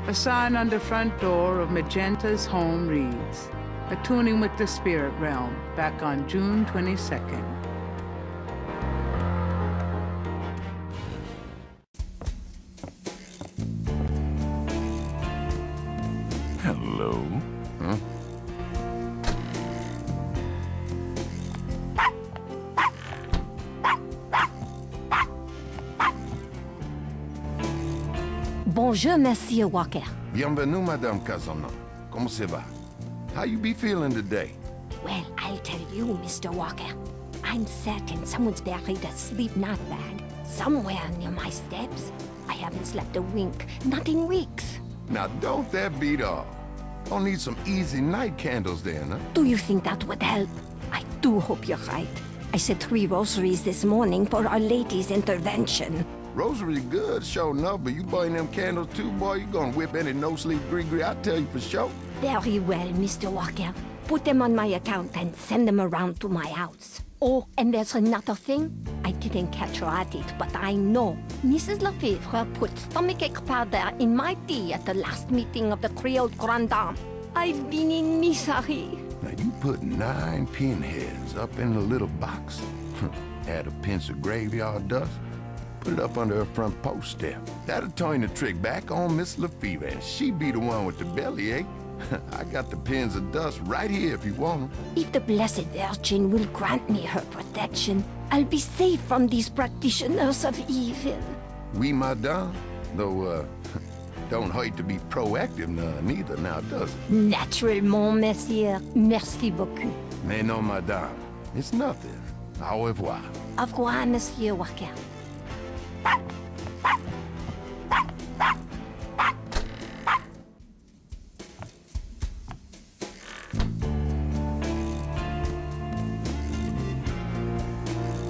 A sign on the front door of Magenta's home reads, Attuning with the Spirit Realm, back on June 22nd. Hello. Huh? Bonjour, Monsieur Walker. Bienvenue, Madame Casona. Comment ça va? How you be feeling today? Well, I'll tell you, Mr. Walker. I'm certain someone's buried a sleep knot bag somewhere near my steps. I haven't slept a wink, not in weeks. Now, don't that beat all? I'll need some easy night candles then, huh? Do you think that would help? I do hope you're right. I said 3 rosaries this morning for Our Lady's intervention. Rosary good, sure enough, but you burn them candles too, boy, you gonna whip any no-sleep gree-gree, I tell you for sure. Very well, Mr. Walker. Put them on my account and send them around to my house. Oh, and there's another thing. I didn't catch her at it, but I know. Mrs. Lefebvre put stomachache powder in my tea at the last meeting of the Creole Grand Dame. I've been in misery. Now, you put 9 pinheads up in a little box, add a pinch of graveyard dust, put it up under her front post step. That'll turn the trick back on Miss Lefebvre, and she be the one with the bellyache. I got the pins of dust right here if you want them. If the Blessed Virgin will grant me her protection, I'll be safe from these practitioners of evil. Oui, madame. Though, don't hurt to be proactive neither now, does it? Naturellement, monsieur. Merci beaucoup. Mais non, madame. It's nothing. Au revoir. Au revoir, Monsieur Walker.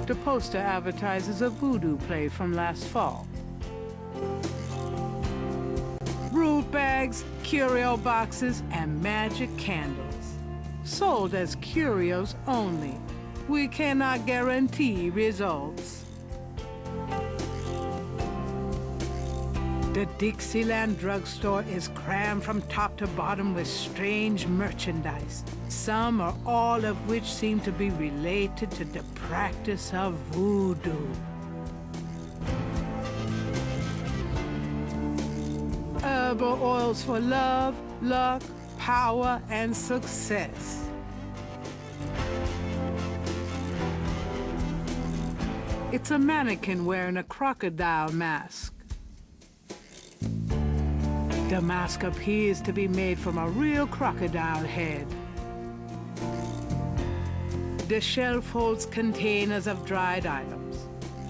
The poster advertises a voodoo play from last fall. Root bags, curio boxes, and magic candles. Sold as curios only. We cannot guarantee results. The Dixieland Drugstore is crammed from top to bottom with strange merchandise, some or all of which seem to be related to the practice of voodoo. Herbal oils for love, luck, power, and success. It's a mannequin wearing a crocodile mask. The mask appears to be made from a real crocodile head. The shelf holds containers of dried items,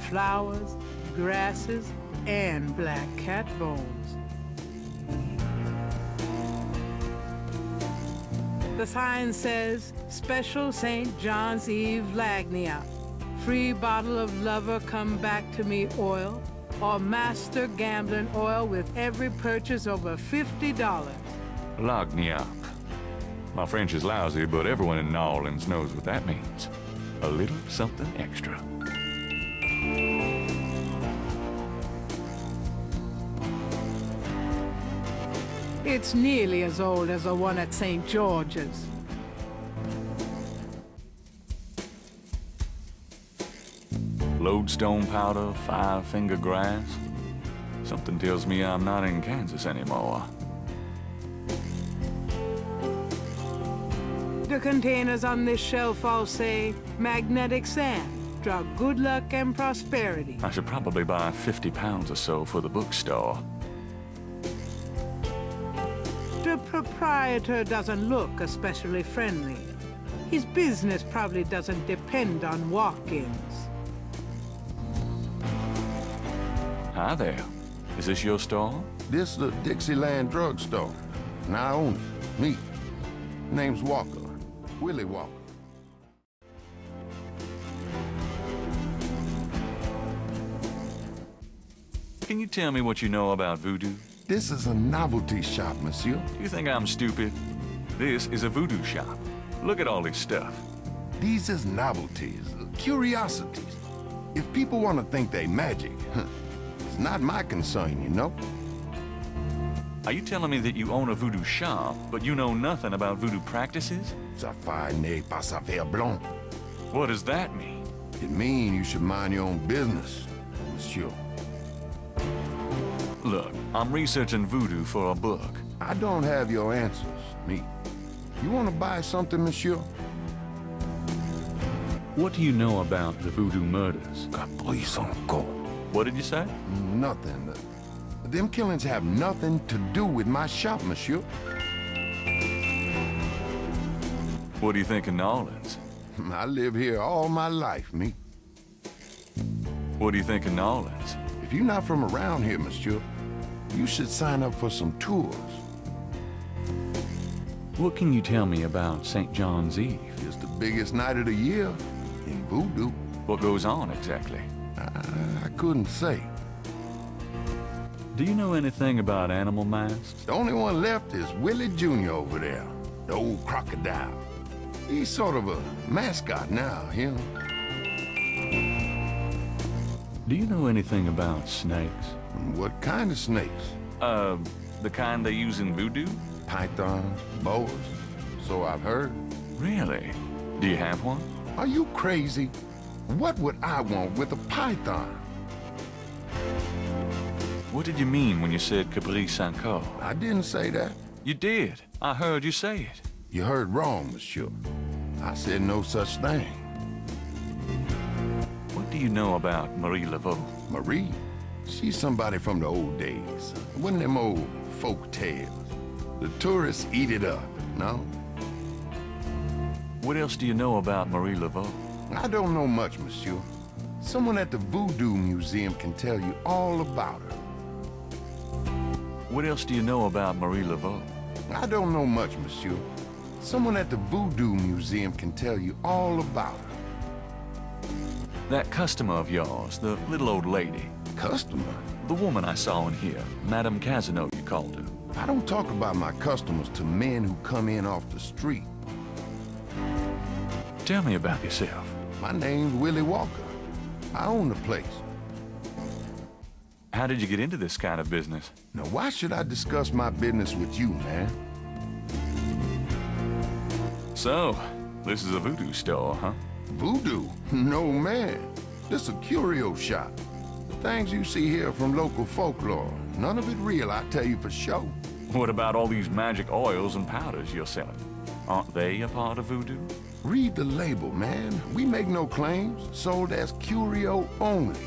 flowers, grasses, and black cat bones. The sign says, Special St. John's Eve Lagnia, free bottle of Lover Come Back to Me oil, or Master Gambling oil with every purchase over $50. Lagniappe. My French is lousy, but everyone in New Orleans knows what that means. A little something extra. It's nearly as old as the one at St. George's. Lodestone powder, 5-finger grass. Something tells me I'm not in Kansas anymore. The containers on this shelf all say, magnetic sand, draw good luck and prosperity. I should probably buy 50 pounds or so for the bookstore. The proprietor doesn't look especially friendly. His business probably doesn't depend on walk-ins. Hi there. Is this your store? This the Dixieland Drugstore. And I own it. Me. Name's Walker. Willie Walker. Can you tell me what you know about voodoo? This is a novelty shop, monsieur. You think I'm stupid? This is a voodoo shop. Look at all this stuff. These is novelties, curiosities. If people want to think they magic, it's not my concern, you know? Are you telling me that you own a voodoo shop, but you know nothing about voodoo practices? Ça n'est pas ça faire blanc. What does that mean? It means you should mind your own business, monsieur. Look, I'm researching voodoo for a book. I don't have your answers, me. You want to buy something, monsieur? What do you know about the voodoo murders? Caprice encore. What did you say? Nothing. Them killings have nothing to do with my shop, monsieur. What do you think of New Orleans? I live here all my life, me. What do you think of New Orleans? If you're not from around here, monsieur, you should sign up for some tours. What can you tell me about St. John's Eve? It's the biggest night of the year in voodoo. What goes on exactly? I couldn't say. Do you know anything about animal masks? The only one left is Willie Jr. over there, the old crocodile. He's sort of a mascot now, you know. Do you know anything about snakes? What kind of snakes? The kind they use in voodoo? Pythons, boas, so I've heard. Really? Do you have one? Are you crazy? What would I want with a python? What did you mean when you said Caprice encore? I didn't say that. You did. I heard you say it. You heard wrong, monsieur. I said no such thing. What do you know about Marie Laveau? Marie? She's somebody from the old days. One of them old folk tales. The tourists eat it up, no? What else do you know about Marie Laveau? I don't know much, monsieur. Someone at the Voodoo Museum can tell you all about her. What else do you know about Marie Laveau? I don't know much, monsieur. Someone at the Voodoo Museum can tell you all about her. That customer of yours, the little old lady. Customer? The woman I saw in here, Madame Casino, you called her. I don't talk about my customers to men who come in off the street. Tell me about yourself. My name's Willie Walker. I own the place. How did you get into this kind of business? Now, why should I discuss my business with you, man? So, this is a voodoo store, huh? Voodoo? No, man. This a curio shop. The things you see here from local folklore. None of it real, I tell you for sure. What about all these magic oils and powders you're selling? Aren't they a part of voodoo? Read the label, man. We make no claims. Sold as curio only.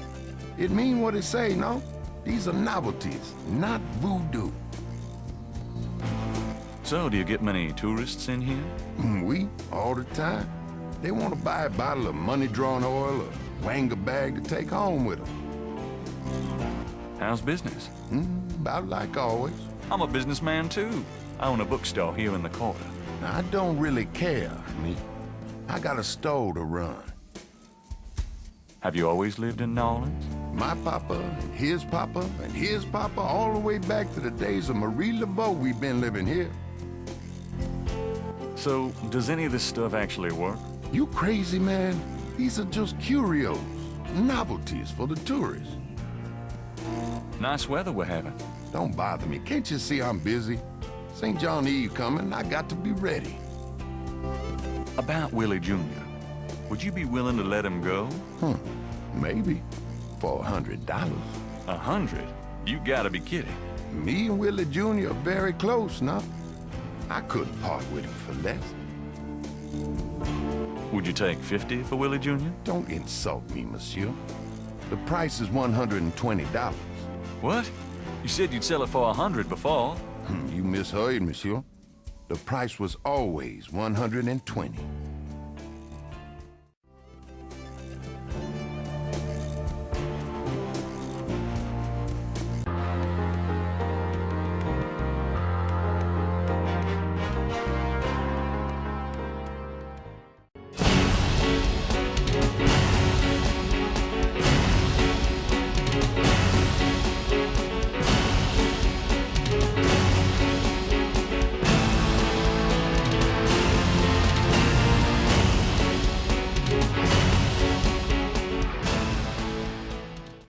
It mean what it say, no? These are novelties, not voodoo. So, do you get many tourists in here? We, all the time. They want to buy a bottle of money-drawn oil or wang a bag to take home with them. How's business? About like always. I'm a businessman, too. I own a bookstore here in the quarter. I don't really care, me. I got a store to run. Have you always lived in New Orleans? My papa, and his papa, and his papa, all the way back to the days of Marie Laveau, we've been living here. So, does any of this stuff actually work? You crazy, man? These are just curios, novelties for the tourists. Nice weather we're having. Don't bother me. Can't you see I'm busy? St. John Eve coming, I got to be ready. About Willie Jr., would you be willing to let him go? Maybe. For $100. 100? You gotta be kidding. Me and Willie Jr. are very close now. I couldn't part with him for less. Would you take 50 for Willie Jr.? Don't insult me, monsieur. The price is $120. What? You said you'd sell it for 100 before. You misheard, monsieur. The price was always $120.